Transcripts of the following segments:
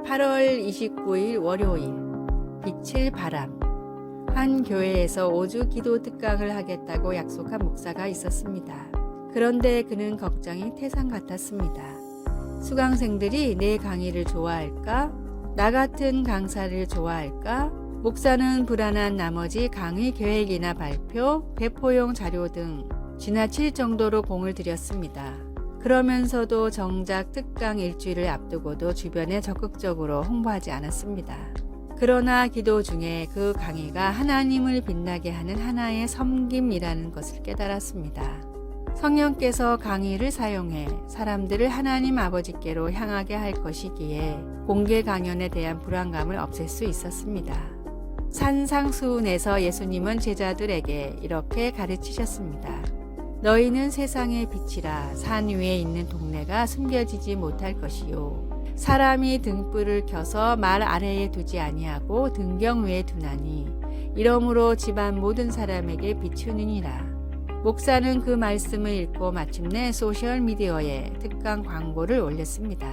8월 29일 월요일 빛을 바람. 한 교회에서 5주 기도 특강을 하겠다고 약속한 목사가 있었습니다. 그런데 그는 걱정이 태산 같았습니다. 수강생들이 내 강의를 좋아할까? 나 같은 강사를 좋아할까? 목사는 불안한 나머지 강의 계획이나 발표, 배포용 자료 등 지나칠 정도로 공을 들였습니다. 그러면서도 정작 특강 일주일을 앞두고도 주변에 적극적으로 홍보하지 않았습니다. 그러나 기도 중에 그 강의가 하나님을 빛나게 하는 하나의 섬김이라는 것을 깨달았습니다. 성령께서 강의를 사용해 사람들을 하나님 아버지께로 향하게 할 것이기에 공개 강연에 대한 불안감을 없앨 수 있었습니다. 산상수훈에서 예수님은 제자들에게 이렇게 가르치셨습니다. 너희는 세상의 빛이라. 산 위에 있는 동네가 숨겨지지 못할 것이요. 사람이 등불을 켜서 말 아래에 두지 아니하고 등경 위에 두나니 이러므로 집안 모든 사람에게 비추느니라. 목사는 그 말씀을 읽고 마침내 소셜미디어에 특강 광고를 올렸습니다.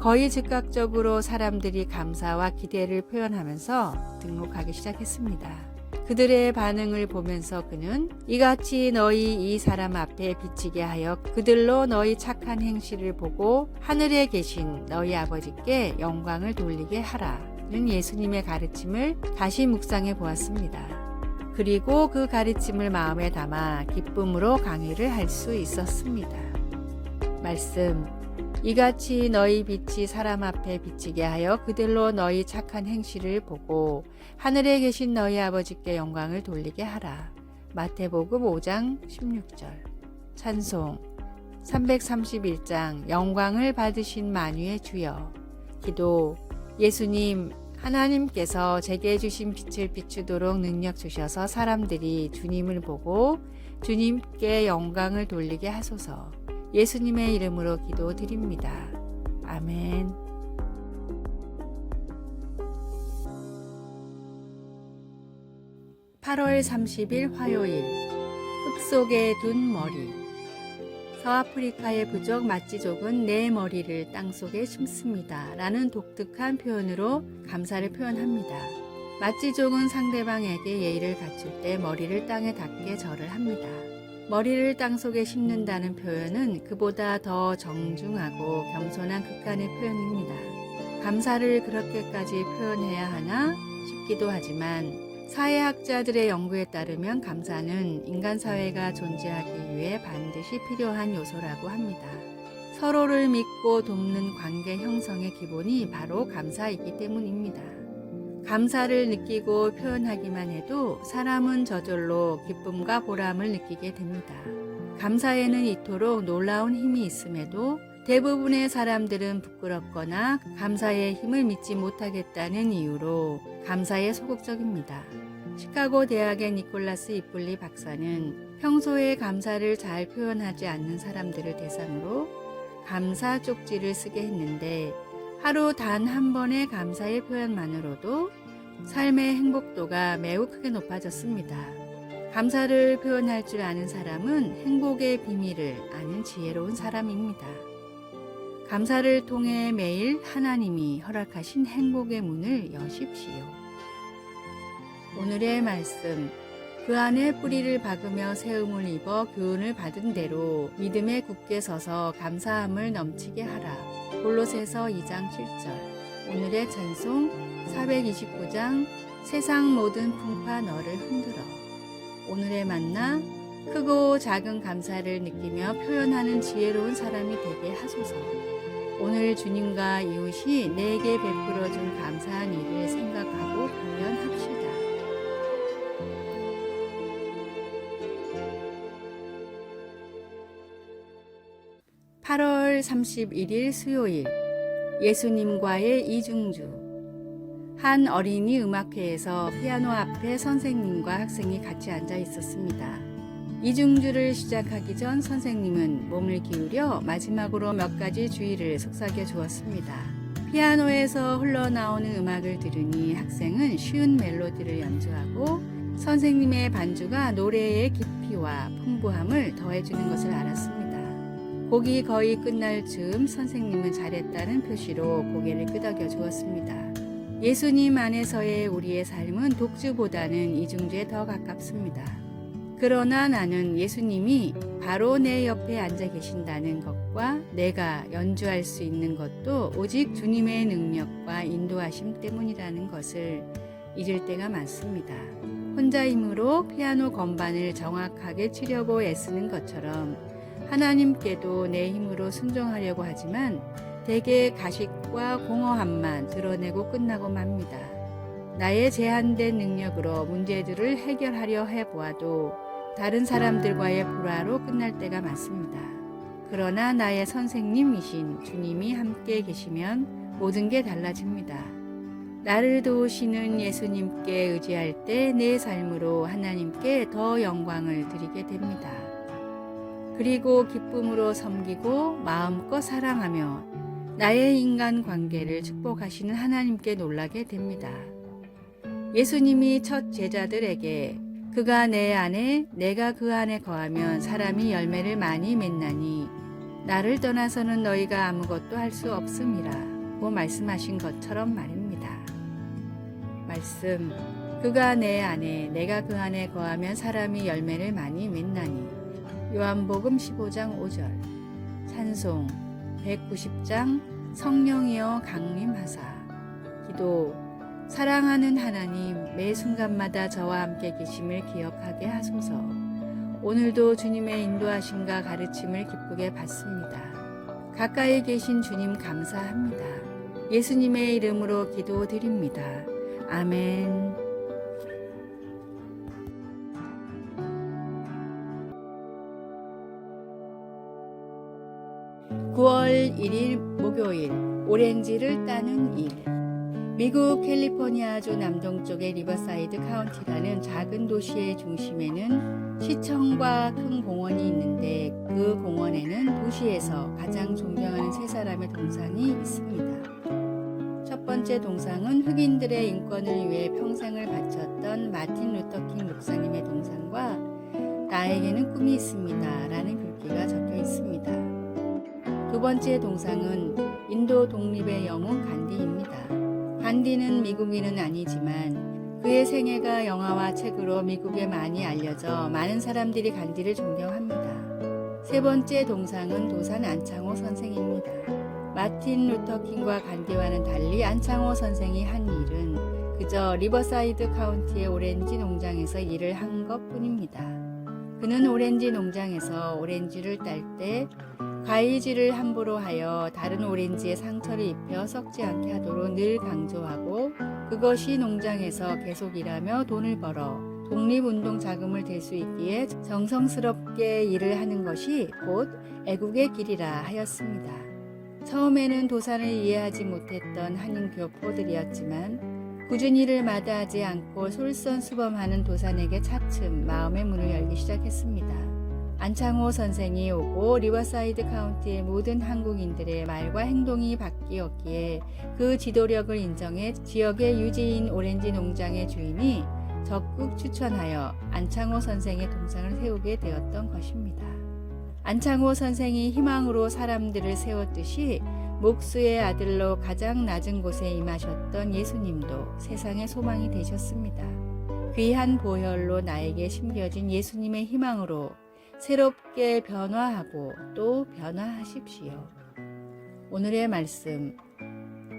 거의 즉각적으로 사람들이 감사와 기대를 표현하면서 등록하기 시작했습니다. 그들의 반응을 보면서 그는 이같이 너희 이 사람 앞에 비치게 하여 그들로 너희 착한 행실을 보고 하늘에 계신 너희 아버지께 영광을 돌리게 하라는 예수님의 가르침을 다시 묵상해 보았습니다. 그리고 그 가르침을 마음에 담아 기쁨으로 강의를 할 수 있었습니다. 말씀. 이같이 너희 빛이 사람 앞에 비치게 하여 그들로 너희 착한 행실을 보고 하늘에 계신 너희 아버지께 영광을 돌리게 하라. 마태복음 5장 16절. 찬송 331장 영광을 받으신 만유의 주여. 기도. 예수님, 하나님께서 제게 주신 빛을 비추도록 능력 주셔서 사람들이 주님을 보고 주님께 영광을 돌리게 하소서. 예수님의 이름으로 기도드립니다. 아멘. (8월 30일) 화요일. 흙 속에 둔 머리. 서아프리카의 부족 마찌족은 내 머리를 땅속에 심습니다 라는 독특한 표현으로 감사를 표현합니다. 마찌족은 상대방에게 예의를 갖출 때 머리를 땅에 닿게 절을 합니다. 머리를 땅속에 심는다는 표현은 그보다 더 정중하고 겸손한 극한의 표현입니다. 감사를 그렇게까지 표현해야 하나 싶기도 하지만 사회학자들의 연구에 따르면 감사는 인간 사회가 존재하기 위해 반드시 필요한 요소라고 합니다. 서로를 믿고 돕는 관계 형성의 기본이 바로 감사이기 때문입니다. 감사를 느끼고 표현하기만 해도 사람은 저절로 기쁨과 보람을 느끼게 됩니다. 감사에는 이토록 놀라운 힘이 있음에도 대부분의 사람들은 부끄럽거나 감사의 힘을 믿지 못하겠다는 이유로 감사에 소극적입니다. 시카고 대학의 니콜라스 이플리 박사는 평소에 감사를 잘 표현하지 않는 사람들을 대상으로 감사 쪽지를 쓰게 했는데 하루 단 한 번의 감사의 표현만으로도 삶의 행복도가 매우 크게 높아졌습니다. 감사를 표현할 줄 아는 사람은 행복의 비밀을 아는 지혜로운 사람입니다. 감사를 통해 매일 하나님이 허락하신 행복의 문을 여십시오. 오늘의 말씀. 그 안에 뿌리를 박으며 세움을 입어 교훈을 받은 대로 믿음에 굳게 서서 감사함을 넘치게 하라. 골로새서 2장 7절. 오늘의 찬송 429장 세상 모든 풍파 너를 흔들어. 오늘의 만나. 크고 작은 감사를 느끼며 표현하는 지혜로운 사람이 되게 하소서. 오늘 주님과 이웃이 내게 베풀어준 감사한 일을 생각하고 표현합시다. 8월 31일 수요일. 예수님과의 이중주. 한 어린이 음악회에서 피아노 앞에 선생님과 학생이 같이 앉아 있었습니다. 이중주를 시작하기 전 선생님은 몸을 기울여 마지막으로 몇 가지 주의를 속삭여 주었습니다. 피아노에서 흘러나오는 음악을 들으니 학생은 쉬운 멜로디를 연주하고 선생님의 반주가 노래의 깊이와 풍부함을 더해주는 것을 알았습니다. 곡이 거의 끝날 즈음 선생님은 잘했다는 표시로 고개를 끄덕여 주었습니다. 예수님 안에서의 우리의 삶은 독주보다는 이중주에 더 가깝습니다. 그러나 나는 예수님이 바로 내 옆에 앉아 계신다는 것과 내가 연주할 수 있는 것도 오직 주님의 능력과 인도하심 때문이라는 것을 잊을 때가 많습니다. 혼자 힘으로 피아노 건반을 정확하게 치려고 애쓰는 것처럼 하나님께도 내 힘으로 순종하려고 하지만 대개 가식과 공허함만 드러내고 끝나고 맙니다. 나의 제한된 능력으로 문제들을 해결하려 해보아도 다른 사람들과의 불화로 끝날 때가 많습니다. 그러나 나의 선생님이신 주님이 함께 계시면 모든 게 달라집니다. 나를 도우시는 예수님께 의지할 때 내 삶으로 하나님께 더 영광을 드리게 됩니다. 그리고 기쁨으로 섬기고 마음껏 사랑하며 나의 인간 관계를 축복하시는 하나님께 놀라게 됩니다. 예수님이 첫 제자들에게 그가 내 안에 내가 그 안에 거하면 사람이 열매를 많이 맺나니 나를 떠나서는 너희가 아무것도 할 수 없음이라고 말씀하신 것처럼 말입니다. 말씀, 그가 내 안에 내가 그 안에 거하면 사람이 열매를 많이 맺나니 요한복음 15장 5절. 찬송 190장 성령이여 강림하사. 기도, 사랑하는 하나님, 매 순간마다 저와 함께 계심을 기억하게 하소서. 오늘도 주님의 인도하심과 가르침을 기쁘게 받습니다. 가까이 계신 주님 감사합니다. 예수님의 이름으로 기도드립니다. 아멘. 9월 1일 목요일, 오렌지를 따는 일. 미국 캘리포니아주 남동쪽의 리버사이드 카운티라는 작은 도시의 중심에는 시청과 큰 공원이 있는데 그 공원에는 도시에서 가장 존경하는 세 사람의 동상이 있습니다. 첫 번째 동상은 흑인들의 인권을 위해 평생을 바쳤던 마틴 루터킹 목사님의 동상과 나에게는 꿈이 있습니다 라는 글귀가 적혀 있습니다. 두 번째 동상은 인도 독립의 영웅 간디입니다. 간디는 미국인은 아니지만 그의 생애가 영화와 책으로 미국에 많이 알려져 많은 사람들이 간디를 존경합니다. 세 번째 동상은 도산 안창호 선생입니다. 마틴 루터킹과 간디와는 달리 안창호 선생이 한 일은 그저 리버사이드 카운티의 오렌지 농장에서 일을 한 것뿐입니다. 그는 오렌지 농장에서 오렌지를 딸 때 가위질을 함부로 하여 다른 오렌지에 상처를 입혀 썩지 않게 하도록 늘 강조하고 그것이 농장에서 계속 일하며 돈을 벌어 독립운동 자금을 댈 수 있기에 정성스럽게 일을 하는 것이 곧 애국의 길이라 하였습니다. 처음에는 도산을 이해하지 못했던 한인 교포들이었지만 꾸준히 일을 마다하지 않고 솔선수범하는 도산에게 차츰 마음의 문을 열기 시작했습니다. 안창호 선생이 오고 리버사이드 카운티의 모든 한국인들의 말과 행동이 바뀌었기에 그 지도력을 인정해 지역의 유지인 오렌지 농장의 주인이 적극 추천하여 안창호 선생의 동상을 세우게 되었던 것입니다. 안창호 선생이 희망으로 사람들을 세웠듯이 목수의 아들로 가장 낮은 곳에 임하셨던 예수님도 세상의 소망이 되셨습니다. 귀한 보혈로 나에게 심겨진 예수님의 희망으로 새롭게 변화하고 또 변화하십시오. 오늘의 말씀,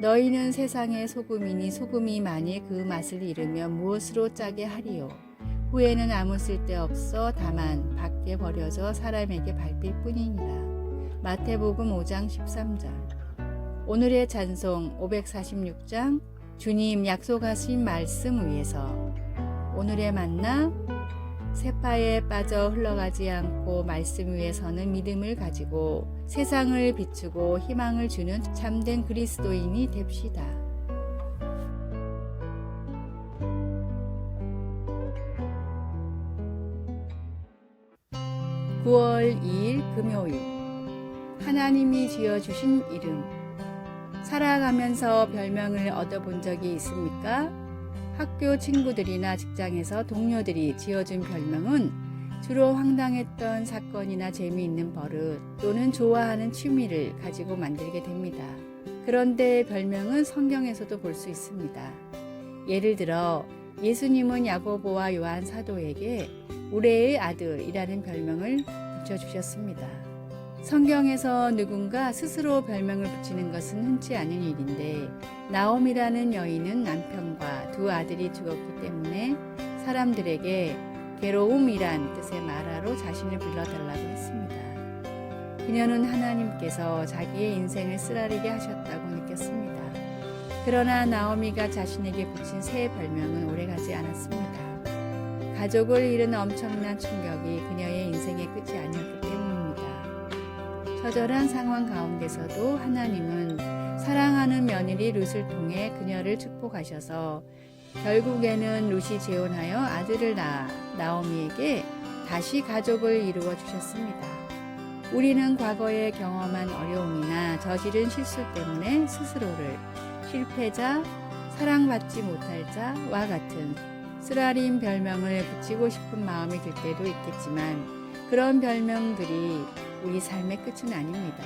너희는 세상의 소금이니 소금이 만일 그 맛을 잃으면 무엇으로 짜게 하리요. 후에는 아무 쓸데없어 다만 밖에 버려져 사람에게 밟힐 뿐이니라. 마태복음 5장 13절. 오늘의 찬송 546장 주님 약속하신 말씀 위에서. 오늘의 만나 세파에 빠져 흘러가지 않고 말씀 위에 서는 믿음을 가지고 세상을 비추고 희망을 주는 참된 그리스도인이 됩시다. (9월 2일) 금요일. 하나님이 지어주신 이름. 살아가면서 별명을 얻어본 적이 있습니까? 학교 친구들이나 직장에서 동료들이 지어준 별명은 주로 황당했던 사건이나 재미있는 버릇 또는 좋아하는 취미를 가지고 만들게 됩니다. 그런데 별명은 성경에서도 볼 수 있습니다. 예를 들어 예수님은 야고보와 요한 사도에게 우레의 아들이라는 별명을 붙여주셨습니다. 성경에서 누군가 스스로 별명을 붙이는 것은 흔치 않은 일인데 나옴이라는 여인은 남편과 두 아들이 죽었기 때문에 사람들에게 괴로움이란 뜻의 마라로 자신을 불러달라고 했습니다. 그녀는 하나님께서 자기의 인생을 쓰라리게 하셨다고 느꼈습니다. 그러나 나오미가 자신에게 붙인 새 별명은 오래가지 않았습니다. 가족을 잃은 엄청난 충격이 그녀의 인생의 끝이 아니었기 때문입니다. 처절한 상황 가운데서도 하나님은 사랑하는 며느리 룻을 통해 그녀를 축복하셔서 결국에는 룻이 재혼하여 아들을 낳아 나오미에게 다시 가족을 이루어 주셨습니다. 우리는 과거에 경험한 어려움이나 저지른 실수 때문에 스스로를 실패자, 사랑받지 못할 자와 같은 쓰라린 별명을 붙이고 싶은 마음이 들 때도 있겠지만 그런 별명들이 우리 삶의 끝은 아닙니다.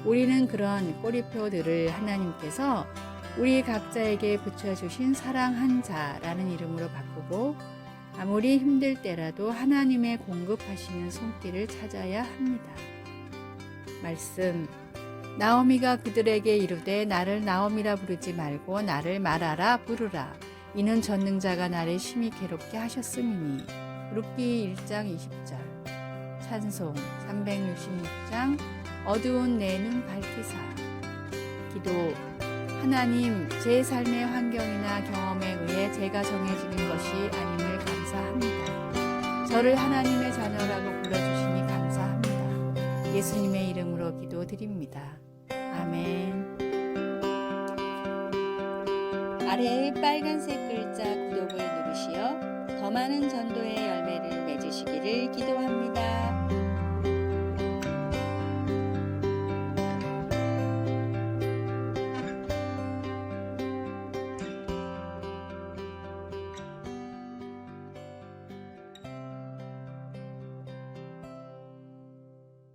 우리는 그런 꼬리표들을 하나님께서 우리 각자에게 붙여주신 사랑한 자라는 이름으로 바꾸고 아무리 힘들 때라도 하나님의 공급하시는 손길을 찾아야 합니다. 말씀 나오미가 그들에게 이르되 나를 나오미라 부르지 말고 나를 마라라 부르라. 이는 전능자가 나를 심히 괴롭게 하셨음이니. 룻기 1장 20절. 찬송 366장 어두운 내 눈 밝히사. 기도 하나님, 제 삶의 환경이나 경험에 의해 제가 정해지는 것이 아님을 감사합니다. 저를 하나님의 자녀라고 불러주시니 감사합니다. 예수님의 이름으로 기도드립니다. 아멘. 아래의 빨간색 글자 구독을 누르시어 더 많은 전도의 열매를 맺으시기를 기도합니다.